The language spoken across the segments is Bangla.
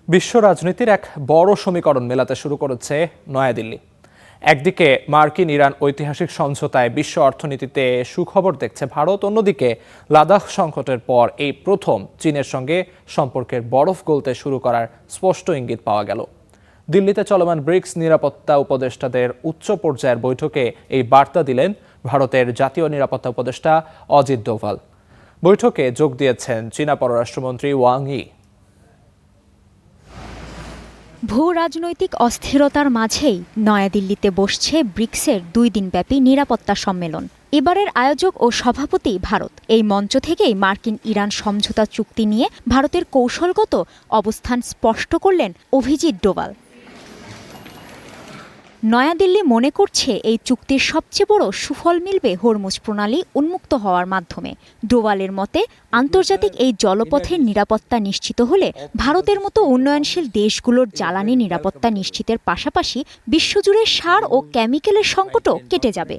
বিশ্ব রাজনীতির এক বড় সমীকরণ মেলাতে শুরু করেছে নয়াদিল্লি। একদিকে মার্কিন ইরান ঐতিহাসিক সমঝোতায় বিশ্ব অর্থনীতিতে সুখবর দেখছে ভারত, অন্যদিকে লাদাখ সংকটের পর এই প্রথম চীনের সঙ্গে সম্পর্কের বরফ গলতে শুরু করার স্পষ্ট ইঙ্গিত পাওয়া গেল। দিল্লিতে চলমান ব্রিক্স নিরাপত্তা উপদেষ্টাদের উচ্চ পর্যায়ের বৈঠকে এই বার্তা দিলেন ভারতের জাতীয় নিরাপত্তা উপদেষ্টা অজিত ডোভাল। বৈঠকে যোগ দিয়েছেন চীনা পররাষ্ট্রমন্ত্রী ওয়াং ই। ভূ রাজনৈতিক অস্থিরতার মাঝেই নয়াদিল্লিতে বসছে ব্রিক্সের 2 দিনব্যাপী নিরাপত্তা সম্মেলন। এবারের আয়োজক ও সভাপতি ভারত। এই মঞ্চ থেকেই মার্কিন ইরান সমঝোতা চুক্তি নিয়ে ভারতের কৌশলগত অবস্থান স্পষ্ট করলেন অভিজিৎ ডোভাল। নয়াদিল্লি মনে করছে এই চুক্তির সবচেয়ে বড় সুফল মিলবে হরমুজ প্রণালী উন্মুক্ত হওয়ার মাধ্যমে। ডোভালের মতে আন্তর্জাতিক এই জলপথের নিরাপত্তা নিশ্চিত হলে ভারতের মতো উন্নয়নশীল দেশগুলোর জ্বালানি নিরাপত্তা নিশ্চিতের পাশাপাশি বিশ্বজুড়ে সার ও কেমিক্যালের সংকটও কেটে যাবে।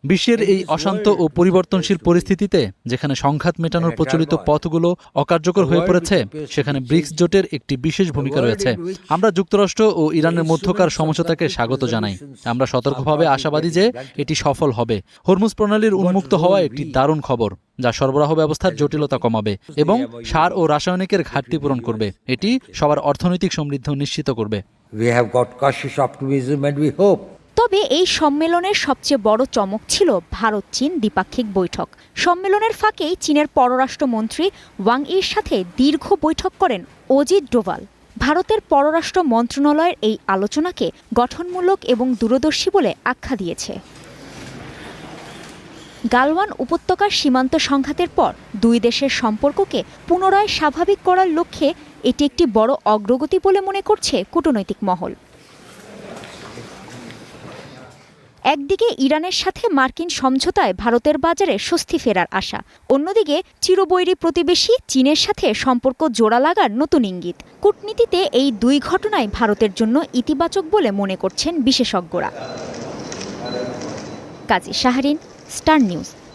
বিশ্বের এই অশান্ত ও পরিবর্তনশীল পরিস্থিতিতে যেখানে সংঘাত মেটানোর প্রচলিত পথগুলো অকার্যকর হয়ে পড়েছে, সেখানে ব্রিক্স জোটের একটি বিশেষ ভূমিকা রয়েছে। আমরা যুক্তরাষ্ট্র ও ইরানের মধ্যকার সমঝোতাকে স্বাগত জানাই। আমরা সতর্কভাবে আশাবাদী যে এটি সফল হবে। হরমুজ প্রণালীর উন্মুক্ত হওয়া একটি দারুণ খবর, যা সরবরাহ ব্যবস্থার জটিলতা কমাবে এবং সার ও রাসায়নিকের ঘাটতি পূরণ করবে। এটি সবার অর্থনৈতিক সমৃদ্ধি নিশ্চিত করবে। তবে এই সম্মেলনের সবচেয়ে বড় চমক ছিল ভারত চীন দ্বিপাক্ষিক বৈঠক। সম্মেলনের ফাঁকেই চীনের পররাষ্ট্রমন্ত্রী ওয়াং ইর সাথে দীর্ঘ বৈঠক করেন অজিত ডোভাল। ভারতের পররাষ্ট্র মন্ত্রণালয়ের এই আলোচনাকে গঠনমূলক এবং দূরদর্শী বলে আখ্যা দিয়েছে। গালওয়ান উপত্যকার সীমান্ত সংঘাতের পর 2 দেশের সম্পর্ককে পুনরায় স্বাভাবিক করার লক্ষ্যে এটি একটি বড় অগ্রগতি বলে মনে করছে কূটনৈতিক মহল। একদিকে ইরানের সাথে মার্কিন সমঝোতায় ভারতের বাজারে স্বস্তি ফেরার আশা, অন্যদিকে চিরবৈরী প্রতিবেশী চীনের সাথে সম্পর্ক জোড়া লাগার নতুন ইঙ্গিত। কূটনীতিতে এই 2 ঘটনাই ভারতের জন্য ইতিবাচক বলে মনে করছেন বিশেষজ্ঞরা। কাজী শাহরিন, স্টার নিউজ।